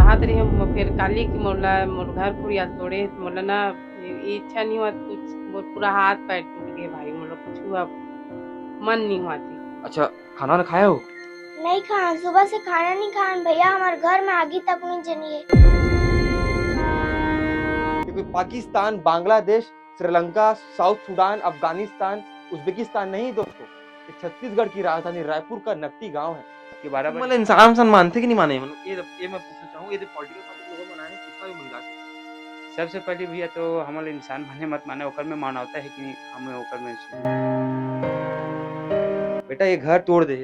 चाहत रही हम फिर काली की मोला मोर घर पुरिया तोड़े मोला ना इच्छा नहीं हुआ कुछ मोर पूरा हाथ पैर टूट गए भाई मोला कुछ हुआ मन नहीं हुआ थी। अच्छा, खाना वाना खाया हो? नहीं खान, सुबह से खाना नहीं खान भैया, हमारे घर में आगे तक नहीं जली है। कोई Pakistan, Bangladesh, Sri Lanka, south Sudan, Afghanistan, Uzbekistan नहीं दोस्तों, ये छत्तीसगढ़ की राजधानी रायपुर का नकटी गांव है। के बारे में मतलब इंसान मानते कि नहीं माने, मतलब ये मैं पूछना चाहूँ, ये पॉलिटिकल पार्टी लोगों बनाए पूछना भी मन जाते। सबसे पहले भैया तो हमल इंसान माने मत माने ओकर में मानवता है कि नहीं हमें ओकर में बेटा ये घर तोड़ दे,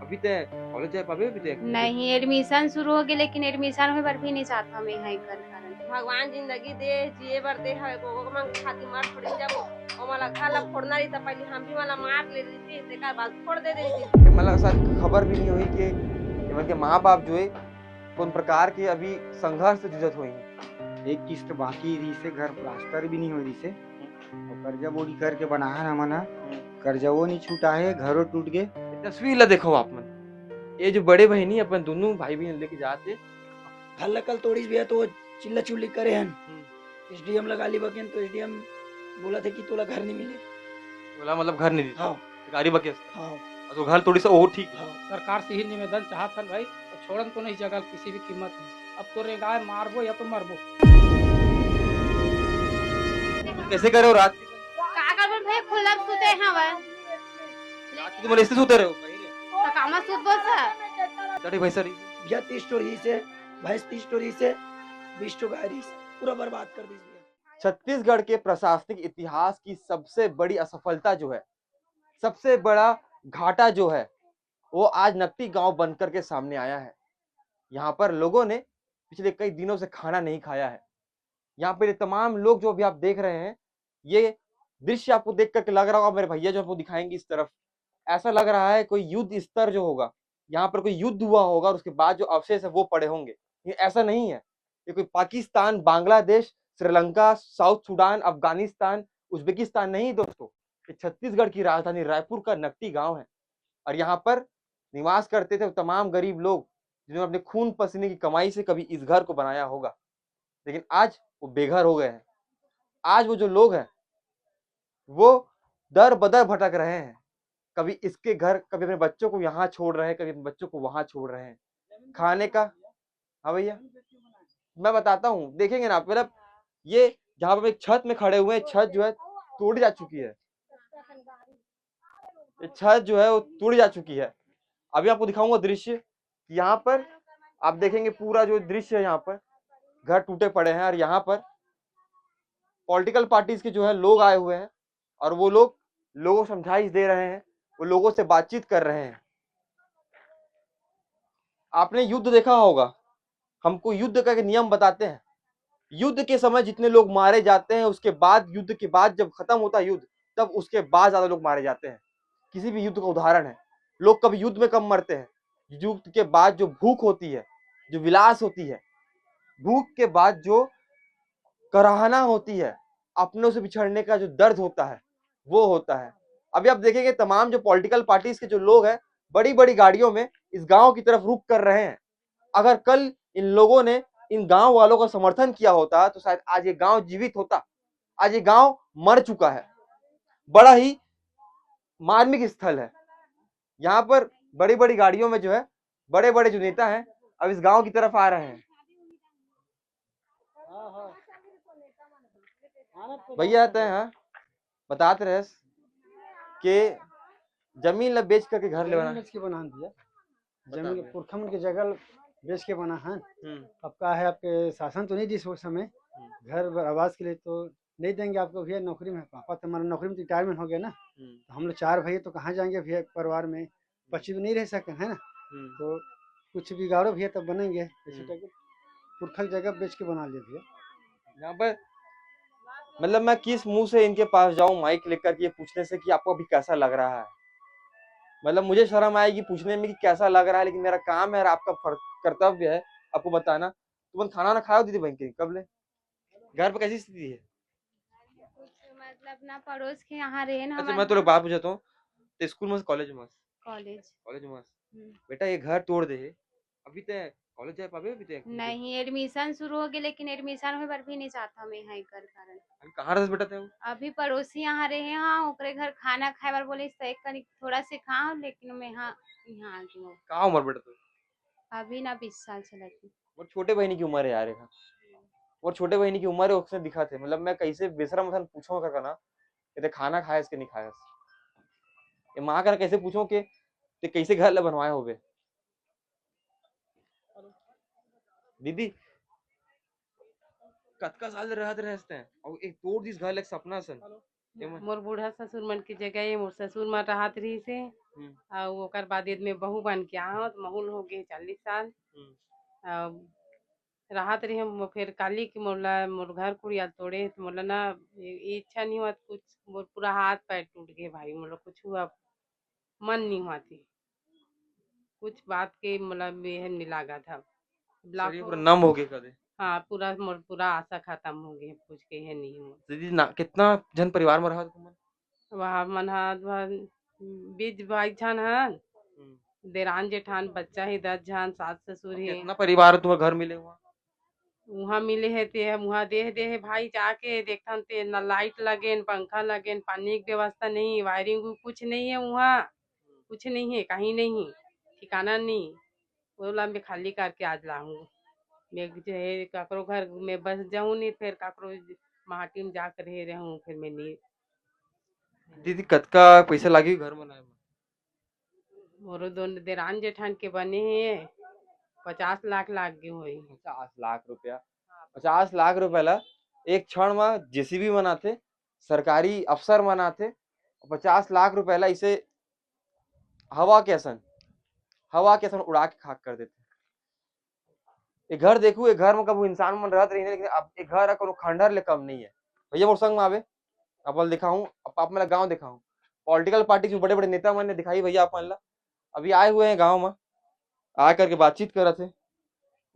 अभी ते कॉलेज जाए पाबे अभी ते नहीं एडमिशन शुरू हो गए लेकिन एडमिशन होए बर भी नहीं चाहत हमें है कर कारण भगवान जिंदगी दे जिए बर दे है गोगो मन खाती मार छोड़ी जब ओ मला खाला फोड़ना रही त पहले हम भी मला मार ले रही थी तेकर बाद फोड़ दे रही थी। मतलब शायद खबर भी नहीं हुई कि इनके माँ बाप जो है कौन प्रकार के अभी संघर्ष से जुझत हुई हैं। एक किस्त बाकी रही से घर प्लास्टर भी नहीं हो रही से और कर्जा बोरी करके बनाया ना मना कर्जा वो नहीं छूटा है, घरों टूट गए। तस्वीर ला देखो आप मन, ये जो बड़े बहनी अपन दोनों भाई बहन लेके जाते हल्ला कल तोड़ी भी है तो चिल्ला चुल्ली करे हन एसडीएम लगा ली बकेन तो एसडीएम बोला थे कि तोला घर नहीं मिले। बोला मतलब घर नहीं दी हाँ गाड़ी बके हाँ तो घर थोड़ी सा और ठीक हाँ सरकार से ही निवेदन चाहत हन भाई छोड़न तो नहीं जगह किसी भी कीमत में, अब तो रेगाय मारबो या तो मरबो। कैसे करे हो रात का कर भाई खुला सुते हवा रात की तुम ऐसे सोते रहे हो कामा सुतबो सा डरे भैसा रही भैया 30 स्टोरी से भैंस 30 स्टोरी से 20 तो गाड़ी पूरा बर्बाद कर दी भैया। छत्तीसगढ़ के प्रशासनिक इतिहास की सबसे बड़ी असफलता जो है, सबसे बड़ा घाटा जो है, वो आज नकटी गांव बनकर के सामने आया है। यहाँ पर लोगों ने पिछले कई दिनों से खाना नहीं खाया है। यहाँ पर ये तमाम लोग जो अभी आप देख रहे हैं, ये दृश्य आपको देख करके लग रहा होगा, मेरे भैया जो आपको दिखाएंगे इस तरफ, ऐसा लग रहा है कोई युद्ध स्तर जो होगा, यहाँ पर कोई युद्ध हुआ होगा और उसके बाद जो अवशेष है वो पड़े होंगे। ये ऐसा नहीं है, ये कोई Pakistan, Bangladesh, Sri Lanka, south Sudan, Afghanistan, Uzbekistan नहीं दोस्तों, ये छत्तीसगढ़ की राजधानी रायपुर का नकटी गांव है। और यहाँ पर निवास करते थे तमाम गरीब लोग जिन्होंने अपने खून पसीने की कमाई से कभी इस घर को बनाया होगा, लेकिन आज वो बेघर हो गए हैं। आज वो जो लोग हैं वो दर बदर भटक रहे हैं, कभी इसके घर, कभी अपने बच्चों को यहाँ छोड़ रहे हैं, कभी अपने बच्चों को वहां छोड़ रहे हैं। खाने का, हाँ भैया मैं बताता हूँ, देखेंगे ना मतलब ये जहाँ पर एक छत में खड़े हुए हैं, छत जो है तोड़ी जा चुकी है, ये छत जो है वो तोड़ी जा चुकी है। अभी आपको दिखाऊंगा दृश्य, यहाँ पर आप देखेंगे पूरा जो दृश्य है, यहाँ पर घर टूटे पड़े हैं और यहाँ पर पॉलिटिकल पार्टीज के जो है लोग आए हुए हैं और वो लोग लोगों को समझाइश दे रहे हैं, वो लोगों से बातचीत कर रहे हैं। आपने युद्ध देखा होगा, हमको युद्ध का एक नियम बताते हैं, युद्ध के समय जितने लोग मारे जाते हैं उसके बाद, युद्ध के बाद जब खत्म होता है युद्ध, तब उसके बाद ज्यादा लोग मारे जाते हैं। किसी भी युद्ध का उदाहरण है, लोग कभी युद्ध में कम मरते हैं, युद्ध के बाद जो भूख होती है, जो विलास होती है, भूख के बाद जो कराहना होती है, अपनों से बिछड़ने का जो दर्द होता है वो होता है। अभी आप देखेंगे तमाम जो पॉलिटिकल पार्टीज के जो लोग हैं बड़ी बड़ी गाड़ियों में इस गांव की तरफ रुख कर रहे हैं। अगर कल इन लोगों ने इन गांव वालों का समर्थन किया होता तो शायद आज ये गांव जीवित होता। आज ये गांव मर चुका है। बड़ा ही मार्मिक स्थल है। यहाँ पर बड़ी बड़ी गाड़ियों में जो है बड़े बड़े जो नेता हैं अब इस गांव की तरफ आ रहे हैं। भैया आते हैं, हाँ बताते रहे कि जमीन ला बेच करके घर ले बेच के बना दिया, जमीन पुरखम की जगह बेच के बना है। अब का है आपके शासन तो नहीं दी उस समय, घर आवास के लिए तो नहीं देंगे आपको भैया। नौकरी में पापा तुम्हारा नौकरी में रिटायरमेंट हो गया ना, तो हम लोग 4 भाई तो कहाँ जाएंगे भैया, परिवार में 25 नहीं रह सके है ना, तो कुछ बिगाड़ो भैया तब बनेंगे। पुरखल जगह बेच के बना लिया भैया। यहाँ पर मतलब मैं किस मुंह से इनके पास जाऊं माइक लेकर के पूछने से कि आपको अभी कैसा लग रहा है। मतलब मुझे शर्म आएगी पूछने में कि कैसा लग रहा है, लेकिन मेरा काम है और आपका कर्तव्य है आपको बताना। तुम खाना ना खाओ दीदी बहन के कब ले, घर पर कैसी स्थिति है? मतलब ना पड़ोस के यहाँ रहे ना। अच्छा मैं तो बात पूछता हूँ, तो स्कूल में कॉलेज में कॉलेज में बेटा ये घर तोड़ दे, अभी ते कॉलेज जाए पाबे अभी तक नहीं एडमिशन शुरू हो गए लेकिन एडमिशन होए बर भी नहीं चाहत हमें यहाँ कर कारण अभी कहाँ रहस बेटा ते अभी पड़ोसी यहाँ रहे हाँ ओकरे घर खाना खाए बार बोले एक कनी थोड़ा से खाओ लेकिन मैं यहाँ आ गई हूँ। कहाँ उम्र बेटा तू अभी ना 20 साल चलती। और छोटे बहनी की उम्र है यार ये और छोटे बहनी की उम्र है उसने दिखा थे मतलब मैं कैसे बेशरम सन पूछूं कर ना कि खाना खाया इसके नहीं खाया ये माँ का कैसे पूछो कि ते कैसे घर ला बनवाए होबे दीदी कतका साल रहत रहते हैं और एक तोड़ दिस घर लग सपना सन मोर बूढ़ा ससुर मन की जगह ये मोर ससुर मन राहत रही से और ओकर बाद में बहू बन के आहत महुल हो गए 40 साल राहत रही हम फिर काली की मोर घर कुड़िया तोड़े तो मोला ना ये इच्छा नहीं हुआ कुछ मोर पूरा हाथ पैर टूट गए भाई मोला कुछ हुआ मन नहीं हुआ थी कुछ बात के मतलब यह नहीं लगा था शरीर पूरा नम हो गए कदे हाँ पूरा मोर पूरा आशा खत्म हो गई कुछ के है नहीं हुआ दीदी ना कितना जन परिवार में रहा तुम वहाँ मन 20 भाई छन हन देरान जेठान बच्चा ही 10 जन सास ससुर है कितना परिवार तुम्हारे घर मिले हुआ वहाँ मिले है ते हम वहाँ दे है भाई जाके देखथन ते न लाइट लगे न पंखा लगे न पानी की व्यवस्था नहीं वायरिंग कुछ नहीं है वहाँ कुछ नहीं है कहीं नहीं ठिकाना नहीं बोला मैं खाली करके आज लाऊंगा मैं जो है काकरो घर में बस जाऊँ नहीं फिर काकरो माटी में जाकर रह रहूँ फिर मैं नहीं दीदी कतका पैसा लागी घर बनाए में मोरो दोनों देरान जेठान के बने हैं 50 लाख लाग गए हुई 50 लाख रुपया 50 लाख रुपया ला एक क्षण में जेसीबी बनाते सरकारी अफसर बनाते 50 लाख रुपया ला इसे हवा के सन उड़ा के खाक कर देते ये घर देखू ये घर में कभी इंसान मन रहत रही लेकिन अब ये घर कोनो खंडहर ले कम नहीं है भैया मोर संग में आवे अपन दिखाऊं आप मेरा गांव दिखाऊं पॉलिटिकल पार्टी के बड़े बड़े नेता मन ने दिखाई भैया अपन ला अभी आए हुए हैं गांव में आ करके बातचीत कर रहे थे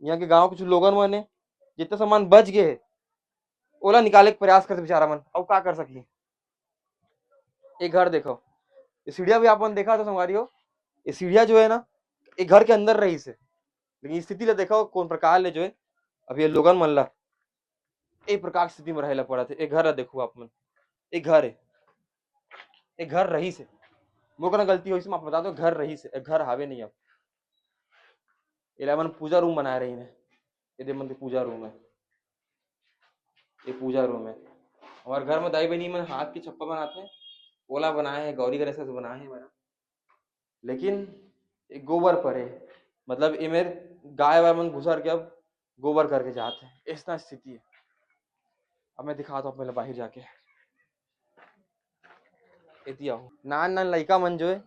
यहाँ के गांव कुछ लोगन मन ने जितना सामान बच गए है ओला निकाले के प्रयास करते बेचारा मन अब क्या कर सकी एक घर देखो ये सीढ़िया भी आपने देखा था संगवारी हो ये सीढ़िया जो है ना एक घर के अंदर रही से लेकिन स्थिति ला देखो कौन प्रकार ले जो है अभी ये लोगन मन ला एक प्रकार स्थिति में रहेला पड़ा थे एक घर ला देखो आप मन एक घर है एक घर रही से मोकना गलती हुई से आप बता दो घर रही से एक घर हावे नहीं अब इलेवन पूजा रूम बनाए रही ने ये मन पूजा रूम है ये पूजा रूम है हमारे घर में दाई बहनी मन हाथ की छप्पा बनाते हैं ओला बनाए हैं गौरी गणेश से बनाए हैं बना लेकिन एक गोबर पर है मतलब ये मेरे गाय वाय मन घुसर के अब गोबर करके जाते हैं ऐसा स्थिति है अब मैं दिखाता हूँ पहले बाहर जाके इतिया हो नान नान लड़का मन जो है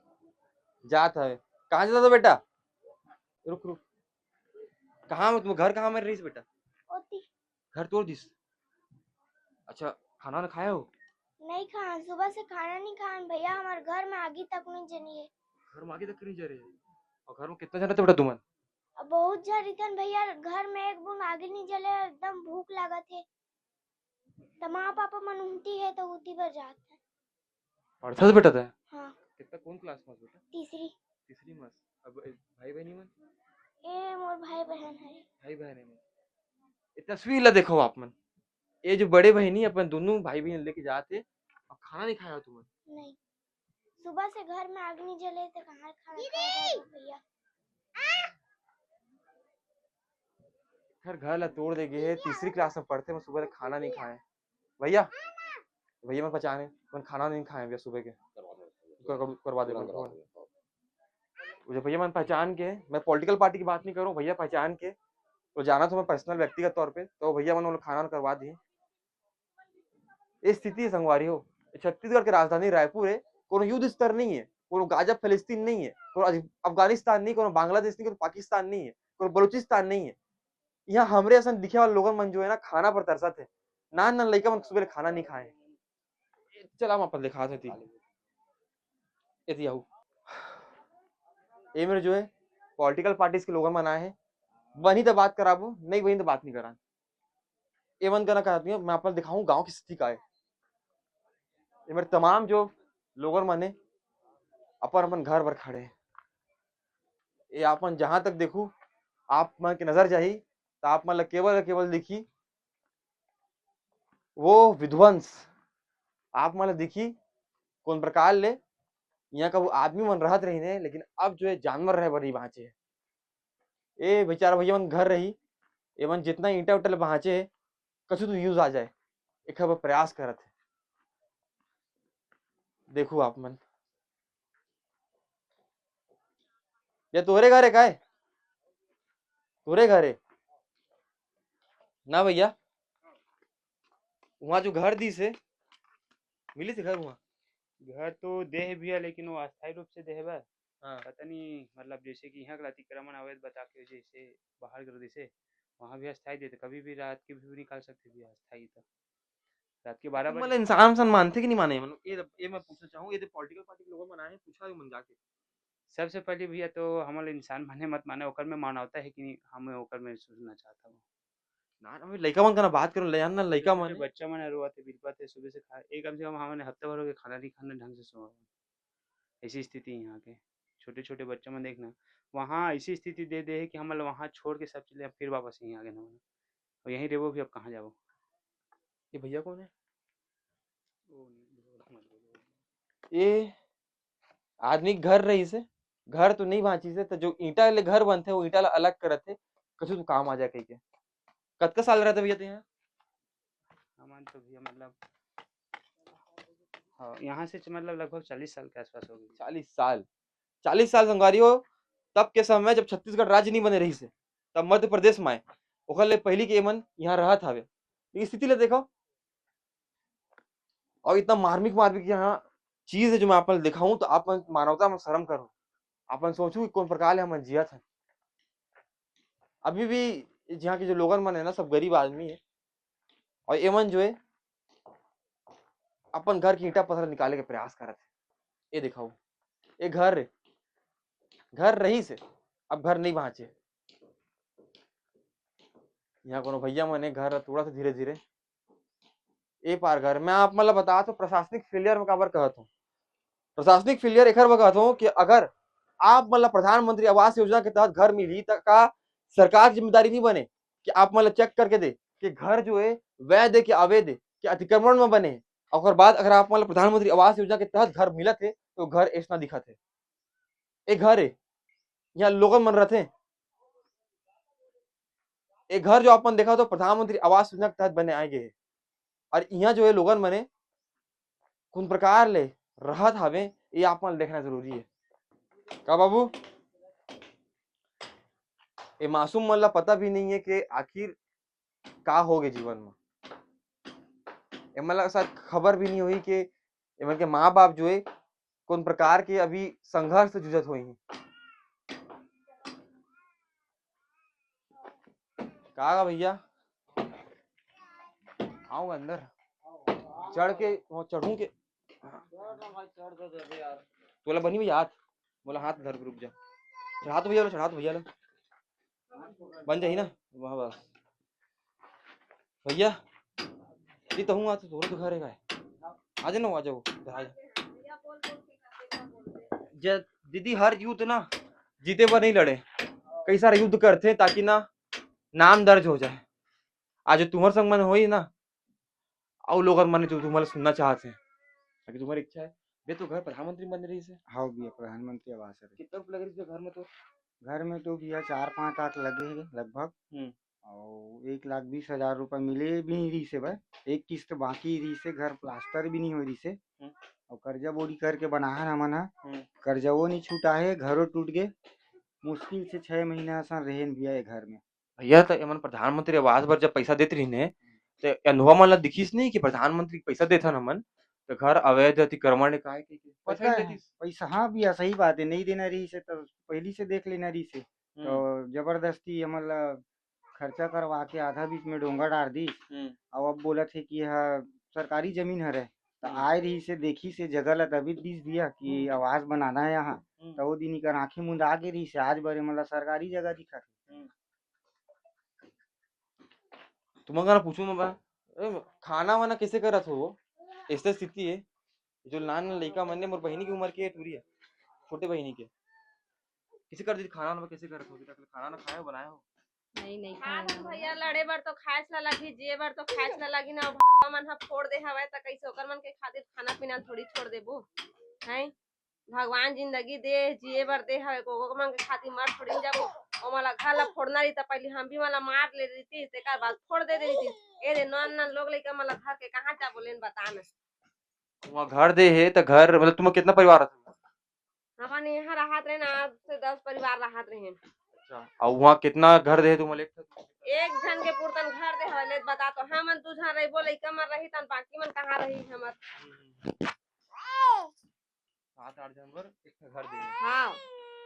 जाता है कहाँ जाता था बेटा रुक रुक कहाँ में तुम घर कहाँ में रही बेटा घर तोड़ दिस अच्छा खाना ना खाया हो नहीं खान सुबह से खाना नहीं खान भैया हमारे घर में आगे तक नहीं जनी है घर में आगे तक नहीं जा रहे और घर में कितना जाना था बेटा तुमन अब बहुत जरी थन भैया घर में एक बूंद आगे नहीं जले एकदम भूख लगा थे तो माँ पापा मन उठी है तो उठी पर जाते पढ़ता था बेटा था हाँ कितना कौन क्लास में बेटा तीसरी में अब भाई बहनी में ए मोर भाई बहन है भाई बहन है ये तस्वीर ला देखो आप मन ये जो बड़े बहनी अपन दोनों भाई बहन लेके जाते और खाना नहीं खाया तुम नहीं सुबह से घर में आग नहीं जले तो कहाँ खाना खाएगा भैया घर ला तोड़ दे गए तीसरी क्लास में पढ़ते मैं सुबह तक खाना नहीं खाए भैया भैया मैं पहचाने मैं खाना नहीं खाए भैया सुबह के करवा दे मुझे भैया मैं पहचान के मैं पॉलिटिकल पार्टी की बात नहीं करूँ भैया पहचान के तो जाना तो मैं पर्सनल व्यक्तिगत तौर पे तो भैया मैंने खाना करवा दिए ये स्थिति संगवारी हो छत्तीसगढ़ की राजधानी रायपुर है कोनो युद्ध स्तर नहीं है कोनो गाजा फिलिस्तीन नहीं है कोनो अफगानिस्तान नहीं कोनो बांग्लादेश नहीं कोनो पाकिस्तान नहीं है कोनो बलूचिस्तान नहीं है यहाँ हमरे ऐसा दिखे वाले लोगन मन जो है ना खाना पर तरसत है नान नान लड़का मन सुबह खाना नहीं खाए चला हम अपन दिखा थे ये मेरे जो है पॉलिटिकल पार्टीज के लोगन मन आए हैं बनी तो बात कराबो नहीं बनी तो बात नहीं करा ये मन करना चाहती हूँ मैं अपन दिखाऊं गांव की स्थिति का है ये मेरे तमाम जो लोगों माने अपन अपन घर पर खड़े हैं ये अपन जहां तक देखूं आप मन के नजर जाही तो आप मन ला केवल दिखी वो विध्वंस, आप मन ला दिखी कौन प्रकार ले यहाँ का वो आदमी मन रहत रही ने, लेकिन अब जो है जानवर रहे बर नहीं बाँचे है। ए बेचारा भैया मन घर रही एमन जितना ईंटा उटा ले बाँचे है कछु तो यूज आ जाए एक प्रयास करत है। देखो आप मन ये तोरे घर है का है? तोरे घर है ना भैया? वहाँ जो घर दी से मिली थी घर वहाँ? घर तो देह भी है लेकिन वो अस्थायी रूप से देह बा। हाँ। पता नहीं मतलब जैसे कि यहाँ का अतिक्रमण अवैध बता के जैसे बाहर कर से वहाँ भी अस्थायी देते, कभी भी रात के भी निकाल सकते भी अस्थायी तो रात के 12 मतलब बजे। इंसान मानते कि नहीं माने? मतलब ये मैं पूछना चाहूँ, ये पॉलिटिकल पार्टी के लोगों ने बनाए पूछा मन जाके। सबसे पहले भैया तो हमारे इंसान माने मत माने ओकर में मानवता है कि नहीं, हमें ओकर में सोचना चाहता हूँ ना ना लड़का मन का ना बात करो ले यार ना लड़का मन बच्चा मन रोते बिलपते सुबह से खा एक कम से कम हमारे हफ्ते भर हो गए खाना नहीं खाना ढंग से सो ऐसी स्थिति है यहाँ के छोटे छोटे बच्चा में देखना वहाँ ऐसी स्थिति दे दे है कि हम लोग वहाँ छोड़ के सब चले फिर वापस यहीं आ गए ना और यहीं रेबो भी अब कहाँ जाओ। ये भैया कौन है? वो मत बोलो। ये आदमी घर रही से घर तो नहीं बाँची से तो जो ईंटा ले घर बनते वो ईंटा ला अलग करत थे कछु तो काम आ जाए कहीं के। कतका साल रहते भैया ते यहाँ? हमारे तो भैया मतलब हाँ यहाँ से मतलब लगभग 40 साल के आसपास हो गई। 40 साल संगवारी हो। तब के समय जब छत्तीसगढ़ राज्य नहीं बने रही से तब मध्य प्रदेश में आए ओकर ले पहली के एमन यहाँ रहत हवे। ये स्थिति ले देखो और इतना मार्मिक यहाँ चीज है जो मैं आप दिखाऊं तो आप मानवता में शर्म करो, अपन सोचू कि कौन प्रकार ले हम जियत है। अभी भी यहाँ के जो लोगन मन है ना सब गरीब आदमी है और एमन जो है अपन घर की ईंटा पत्थर निकाले के प्रयास करत है। ये दिखाओ ये घर रही से अब घर नहीं बाँचे। यहाँ कोनो भैया मन है घर थोड़ा सा धीरे धीरे ए पार घर मैं आप मतलब बता तो प्रशासनिक फेलियर में काबर कहत हूँ। प्रशासनिक फेलियर एक कहत हूँ कि अगर आप मतलब प्रधानमंत्री आवास योजना के तहत घर मिली तो का सरकार की जिम्मेदारी नहीं बने कि आप मतलब चेक करके दे कि घर जो है वैध है कि अवैध है कि अतिक्रमण में बने और बाद अगर आप मतलब प्रधानमंत्री आवास योजना के तहत घर मिलत है तो घर ऐसा दिखत है। एक घर है यहाँ लोगन मन रहते एक घर जो अपन देखा तो प्रधानमंत्री आवास योजना के तहत बने आए गए और यहाँ जो है लोगन मने कौन प्रकार ले राहत हवे ये आप मन देखना जरूरी है का बाबू। ये मासूम मन ला पता भी नहीं है कि आखिर का हो गए जीवन में। ये मन ला शायद खबर भी नहीं हुई कि ये के माँ बाप जो है कौन प्रकार के अभी संघर्ष से जूझत हुई हैं। का भैया आऊंगा अंदर चढ़ के चढ़ू के बोला बनी भैया हाथ बोला हाथ धर के रुक जा चढ़ा तो भैया लो बन जाही ना वहाँ बस भैया ये तो हूँ आज तो घर है आ जाओ आ जाओ दीदी हर युद्ध ना जीते पर नहीं लड़े कई सारे युद्ध करते ताकि ना नाम दर्ज हो जाए। आज तुम्हारे संग मन होई ना और लोग मन जो तुम्हारे सुनना चाहते हैं ताकि तुम्हारी इच्छा है बे तो घर प्रधानमंत्री बन रही से। हाँ भैया प्रधानमंत्री आवास है। कितना रुपये लग रही है घर में? तो घर में तो भैया 4-5 लाख लगे हैं लगभग और 1,20,000 रुपये मिले भी नहीं रही से भाई एक किस्त बाकी रही से घर प्लास्टर भी नहीं हो रही से और कर्जा बोरी करके बना है हमन कर्जा वो नहीं छूटा है घरों टूट गए मुश्किल से 6 महीना ऐसा रहे भैया ये घर में। भैया तो एमन प्रधानमंत्री आवास पर जब पैसा देते रही ने तो अनुभव मन ला दिखीस नहीं कि प्रधानमंत्री पैसा देथन हमन तो घर अवैध अतिक्रमण का है पता है पैसा हाँ भैया सही बात है नहीं देना रही से तो पहली से देख लेना रही से तो जबरदस्ती मतलब खर्चा करवा के आधा बीच में डोंगा डाल दी और अब बोला थे कि यह सरकारी जमीन है तो आए रही से देखी से जगह ला तभी दिस दिया कि आवास बनाना है यहाँ तो वो दिन कर आंखें मुंद आगे रही से आज बड़े मतलब सरकारी जगह दिखा तुम्हारा पूछू मैं खाना वाना कैसे करत हो ऐसे स्थिति है जो लान लड़का मन मोर बहनी की उम्र के टूरी है छोटे बहनी के किसी कर दी खाना ना कैसे करत होगी तक खाना ना खाए बनाए हो नहीं हाँ खाना भैया लड़े बर तो खाए ला लगी जिए बर तो खाए ला लगी ना भगवा मन ह फोड़ दे हवे त कैसे ओकर मन के खातिर खाना पीना थोड़ी छोड़ देबो हैं भगवान जिंदगी दे जिए बर दे हवे को मन के खातिर मर थोड़ी जाबो ओ मला घर ला फोड़ना रही त पहले हम भी मला मार ले रही तेकर बाद फोड़ दे रही ए रे नन नन लोग लइका मला घर के कहां जा बोलेन बता ना वहाँ घर दे है तो घर मतलब तुम कितना परिवार है अपन यहाँ रहत रहे ना 8 से 10 परिवार रहत रहे अच्छा और वहाँ कितना घर दे है तुम एक जन के पुरतन घर दे हले बता तो हमन तू जहां रही बोले कमर रही तन बाकी मन कहां रही हमर 7-8 जानवर एक घर दे है हाँ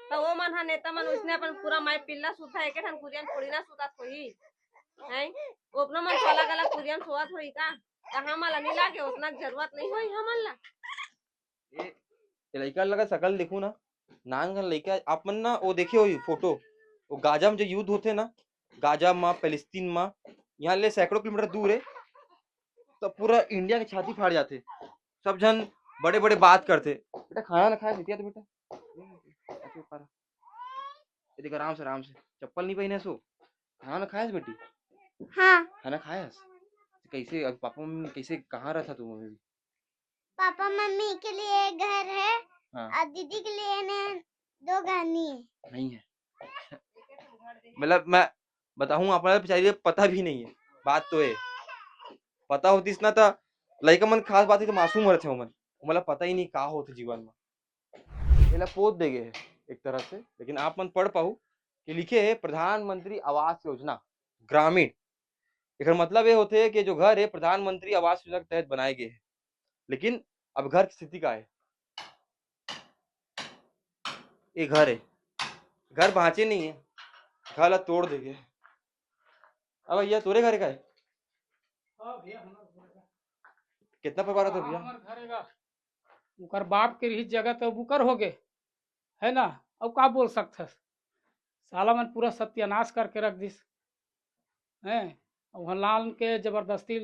तो वो मन हा नेता मन उसने अपन पूरा माई पिल्ला सुता है के ठन कुरियन थोड़ी ना सुता कोई हैं वो अपना मन अलग अलग कुरियन सोत होई का कहां मला नहीं लागे उतना जरूरत नहीं होई हमन ला ये लड़का लगा शकल देखू ना नान का लड़का आप मन ना वो देखे हो फोटो वो गाजा में जो युद्ध होते ना गाजा में पैलेस्तीन में यहाँ ले सैकड़ों किलोमीटर दूर है तो पूरा इंडिया की छाती फाड़ जाते सब जन बड़े बड़े बात करते बेटा खाना ना खाए तो बेटा ये देख आराम से चप्पल नहीं पहने सो खाना ना खाए बेटी हाँ खाना खाए कैसे अब पापा मम्मी कैसे कहाँ रहा था तुम अभी पापा मम्मी के लिए एक घर है हाँ और दीदी के लिए ने 2 घर नहीं है मतलब मैं बताऊं अपना बेचारी पता भी नहीं है बात तो है पता होती ना तो लड़का मन खास बात है तो मासूम रहते हो मन मतलब पता ही नहीं का होते जीवन में पहला पोत दे गए एक तरह से लेकिन आप मन पढ़ पाऊ कि लिखे है प्रधानमंत्री आवास योजना ग्रामीण एक मतलब ये होते है कि जो घर है प्रधानमंत्री आवास योजना के तहत बनाए गए हैं लेकिन अब घर की स्थिति का है ये घर है घर बाँचे नहीं है घर ला तोड़ देंगे अब भैया तोरे घर का है कितना परिवार था भैया उकर बाप के रही जगह तो बुकर हो गए है ना अब का बोल सकते साला मन पूरा सत्यानाश करके रख दिस हैं वहाँ लाल के जबरदस्ती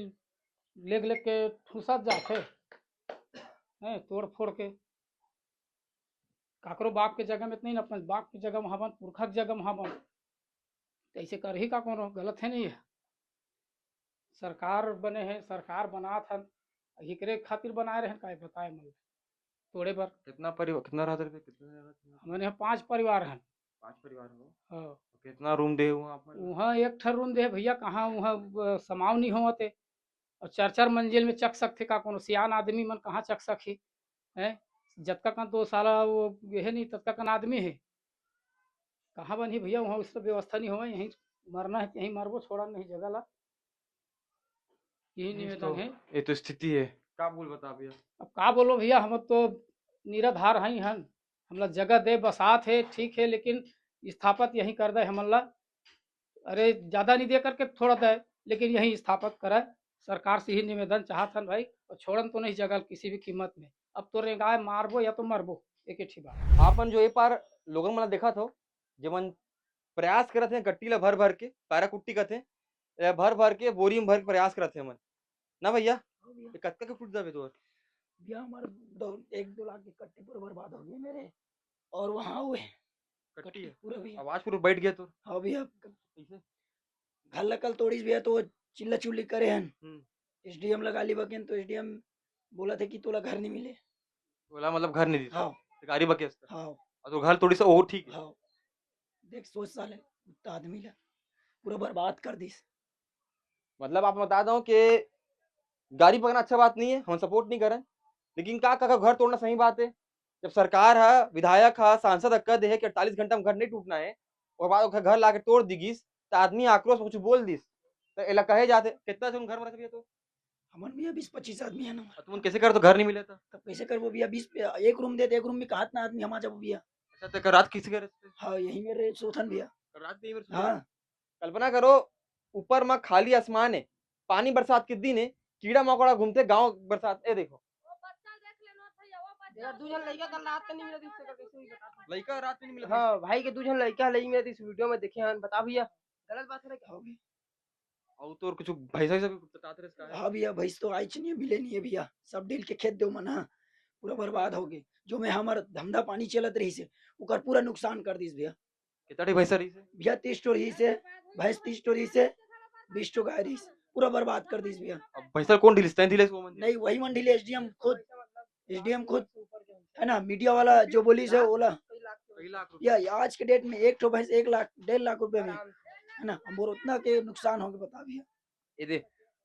लेग लेग के ठूसत जाते हैं तोड़ फोड़ के काकरो बाप के जगह में नहीं ना अपने बाप की जगह वहाँ बन पुरखा की जगह वहाँ बन ऐसे कर ही का कौन गलत है नहीं है सरकार बने हैं सरकार बना था एकरे खातिर बनाए रहे का बताए मतलब तोड़े पर कितना परिवार कितना रहते थे कितना हमारे यहाँ 5 परिवार हैं 5 परिवार हो हाँ कितना रूम दे हुआ आप वहाँ एक ठर रूम दे भैया कहाँ वहाँ समाव नहीं होते और 4-4 मंजिल में चक सकते का कोनो सियान आदमी मन कहाँ चक सकी है जब तक 2 साल वो ये नहीं तब तक आदमी है कहाँ बनी भैया वहाँ उसका व्यवस्था नहीं हो यहीं मरना है यहीं मरबो छोड़ा नहीं जगह ला यही निवेदन है ये तो स्थिति है क्या बोल बता भैया अब का बोलो भैया हम तो निराधार हैं हन हमला जगह दे बसात है ठीक है लेकिन स्थापित यहीं कर दे हमला अरे ज़्यादा नहीं दे करके थोड़ा दे लेकिन यहीं स्थापित करे सरकार से ही निवेदन चाहत हन भाई और छोड़न तो नहीं जगह किसी भी कीमत में अब तो रेंगाए मारबो या तो मरबो एक ही ठीक बात आपन जो ये पार लोगन मन देखा था जमन प्रयास करते हैं गट्टी ला भर भर के पारा कुट्टी कहते भर भर के बोरी में भर के प्रयास करते हैं मन ना भैया ये कत्का के टूट जावे तो भैया हमारे 1-2 लाख की कट्टी पूरा बर्बाद हो गई मेरे और वहाँ हुए कट्टी है पूरा भैया आवाज पूरा बैठ गया तो हाँ भैया कैसे घर लकल तोड़ीस भैया तो चिल्ला चुल्ली करे हन एसडीएम लगा ली बकिन तो एसडीएम बोला था कि तोला घर नहीं मिले बोला मतलब घर नहीं दी हाँ गाड़ी बके हाँ तो घर थोड़ी सा और ठीक है हाँ देख सोच साले उतना आदमी ला पूरा बर्बाद कर दिस मतलब आप बता दो कि गाड़ी पकड़ना अच्छा बात नहीं है हम सपोर्ट नहीं करें लेकिन का घर तोड़ना सही बात है जब सरकार है विधायक है सांसद कह है कि 48 घंटा में घर नहीं टूटना है और बाद घर ला के तोड़ दीगिस तो आदमी आक्रोश कुछ बोल दिस तो एला कहे जाते कितना तुम घर में रख तो हमन भैया 20-25 आदमी है ना तुम कैसे कर तो घर नहीं मिले था तब कैसे कर वो भैया 20 एक रूम देते एक रूम में कहा ना आदमी हमारा जब भैया अच्छा तो रात किसी घर हाँ यही मेरे सोथन भैया रात नहीं मेरे हाँ कल्पना करो ऊपर में खाली आसमान है पानी बरसात के दिन है कीड़ा मकोड़ा घूमते गांव बरसात ए देखो लड़का रात में नहीं मिला हाँ भाई के 2 जन लड़का लई मेरे इस वीडियो में देखे हैं बता भैया गलत बात है क्या होगी और तो कुछ भैंसा सब बताते रहे हाँ भैया भैंस तो आई नहीं मिले नहीं है भैया सब डील के खेत दो मना पूरा बर्बाद हो गए। जो में हमार धंधा पानी चलत रही से ओकर पूरा नुकसान कर दीस भैया। कितनी भैंसा रही से? भैया 30 टो रही से, भैंस 30 टो रही से, 20 टो गाय रही से, पूरा बर्बाद कर दीस भैया। अब भैंसा कौन ढिलस्ता है ढिले वो मंदिर? नहीं वही मंडी ले एसडीएम खुद है ना, मीडिया वाला जो बोली से बोला या आज के डेट में एक ठो भैंस 1 लाख 1.5 लाख रुपए में है ना, हम बोल उतना के नुकसान हो गए बता भैया। ये दे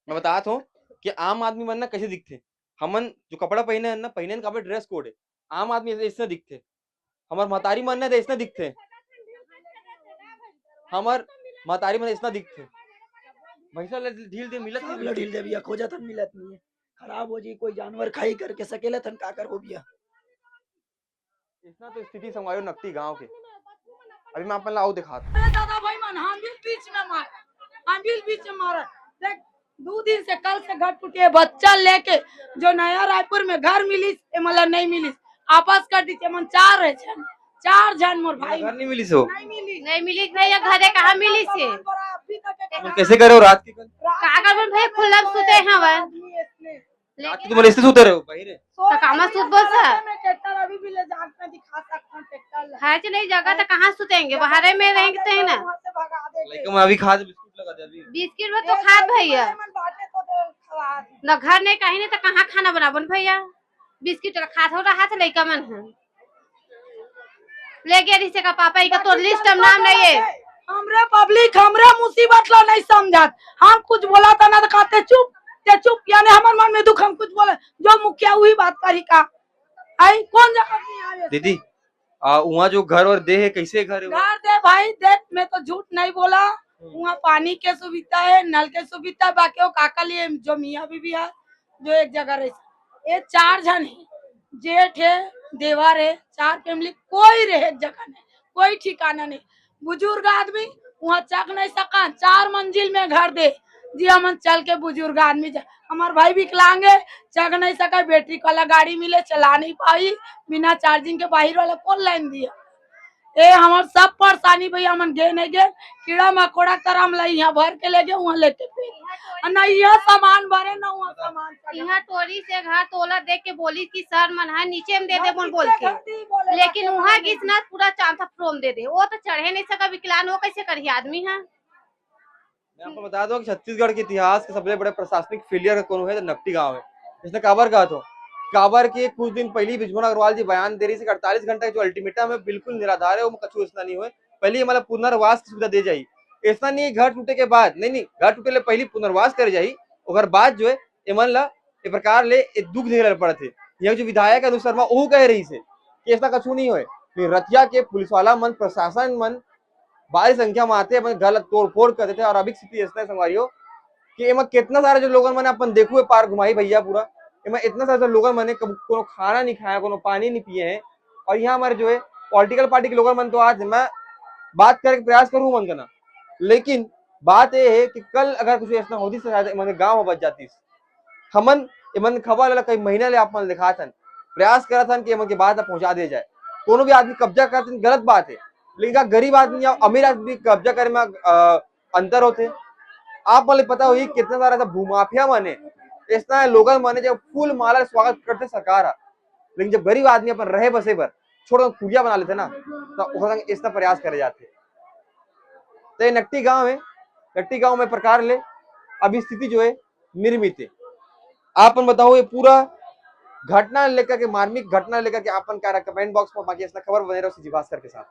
मैं बताता हूँ कि आम आदमी मन ना कैसे दिखते। हमन जो कपड़ा पहने हैं ना, पहने का ड्रेस कोड है, आम आदमी ऐसे दिखते। हमार महतारी मन ना ऐसे दिखते, हमार महतारी मन ऐसा दिखते। भैंसा ढील दे मिलत सब ढील दे भैया, खोजा तन मिलत नहीं है, खराब हो जी कोई जानवर खाई करके सकेला तन का कर हो भैया। इतना तो स्थिति संभालो नकटी गांव के। अभी मैं अपन लाओ दिखाता। अरे दादा भाई मन हम भी बीच में मारा देख 2 दिन से कल से घर टूटे बच्चा लेके जो नया रायपुर में घर मिली मतलब नहीं मिली आपस कर दी मन 4 जन मोर भाई घर नहीं मिली सो नहीं मिली भैया, घरे कहाँ मिली से कैसे करे हो रात के? कल कागज भैया खुला सुते हवन रात के तुम ऐसे सोते रहो बहिरे? तो कामा सुत बस ट्रैक्टर अभी भी ले जाके दिखा सकता हूं ट्रैक्टर है कि नहीं, जगह तो कहाँ सुतेंगे, बाहर में रहेंगे हैं ना। लेकिन मैं अभी खा दे बिस्कुट लगा दे अभी। बिस्किट में तो खाद भैया न घर नहीं कहीं नहीं तो कहाँ खाना बनाबन भैया, बिस्किट का खाद हो रहा था लड़का मन है ले गया रिश्ते का पापा का तो लिस्ट में नाम नहीं है। हमरे पब्लिक हमरे मुसीबत लो नहीं समझत, हम कुछ बोला था ना तो कहते चुप ते चुप, यानी हमार मन में दुख हम कुछ बोले जो मुखिया वही बात करी का आई कौन जगह नहीं आवे। दीदी वहाँ जो घर और दे है कैसे घर है? घर दे भाई देख मैं तो झूठ नहीं बोला, वहाँ पानी के सुविधा है, नल के सुविधा, बाकी वो काका लिए जो मियाँ बीबी है जो एक जगह रहे। ये 4 जन है, जेठ है देवर है, 4 फैमिली, कोई रहे एक जगह नहीं, कोई ठिकाना नहीं। बुजुर्ग आदमी वहाँ चक नहीं सका, 4 मंजिल में घर दे जी हम चल के बुजुर्ग आदमी हमारे भाई विकलांगे चक नहीं सका, बैटरी वाला गाड़ी मिले चला नहीं पाई, बिना चार्जिंग के बाहर वाला कौन लाइन दिया। ए हमार सब परेशानी भैया मन गे नहीं गे कीड़ा मकोड़ा तरह हम यहाँ भर के ले गए वहाँ लेके फिर न यहाँ सामान भरे न वहाँ सामान। यहाँ टोरी से घर तोला देख के बोली कि सर मन है नीचे में दे दे बोल के, लेकिन वहाँ कितना पूरा चांद फ्रोम दे दे, वो तो चढ़े नहीं सका विकलांग, वो कैसे करिए आदमी है। मैं आपको बता दूं कि छत्तीसगढ़ के इतिहास के सबसे बड़े प्रशासनिक फेलियर कौन है तो नकटी गांव है। इसने काबर कहा तो काबर के कुछ दिन पहले बिजमोहन अग्रवाल जी बयान दे रही थी 48 घंटे जो अल्टीमेटम है बिल्कुल निराधार है, वो कछु ऐसा नहीं हुए। पहले मतलब पुनर्वास की सुविधा दे जाए, ऐसा नहीं घर टूटे के बाद नहीं घर टूटे ले पहले पुनर्वास कर जाये और बाद जो है एमन ला ए प्रकार ले दुख झेले पड़े थे। यह जो विधायक अनु शर्मा वो कह रही से कि ऐसा कछु नहीं हुए। रतिया के पुलिस वाला मन प्रशासन मन भारी संख्या में आते गलत तोड़ फोड़ करते थे। और अभी स्थिति ऐसा है संगवारियों कि एमा कितना सारे जो लोगों मैंने अपन देखो पार घुमाई भैया पूरा एमा इतना सारे लोगों मैंने कोनो खाना नहीं खाया, कोनो पानी नहीं पिए हैं। और यहाँ हमारे जो है पॉलिटिकल पार्टी के लोगों मन तो आज मैं बात करके प्रयास करूँ मन करना, लेकिन बात ये है कि कल अगर कुछ ऐसा होती से गाँव बच जाती हमन एमन खबर लगा कई महीने ले आप मन दिखा था प्रयास करा था कि एमन के बात पहुंचा दिया जाए। कोनो भी आदमी कब्जा करते गलत बात है, लेकिन गरीब आदमी या अमीर आदमी कब्जा करे में अंतर होते। आप वाले पता हुई कितना सारा भूमाफिया माने ऐसा लोगन माने जब फूल माला स्वागत करते सरकार, लेकिन जब गरीब आदमी अपन रहे बसे पर छोड़ो खुदिया बना लेते ना तो इसका प्रयास करे जाते। तो ये नकटी गांव है, नकटी गांव में प्रकार ले अभी स्थिति जो है निर्मित है। आपन बताओ ये पूरा घटना लेकर के मार्मिक घटना लेकर के आपन क्या कमेंट बॉक्स में बाकी इसका खबर बने रहो सीजी भास्कर के साथ।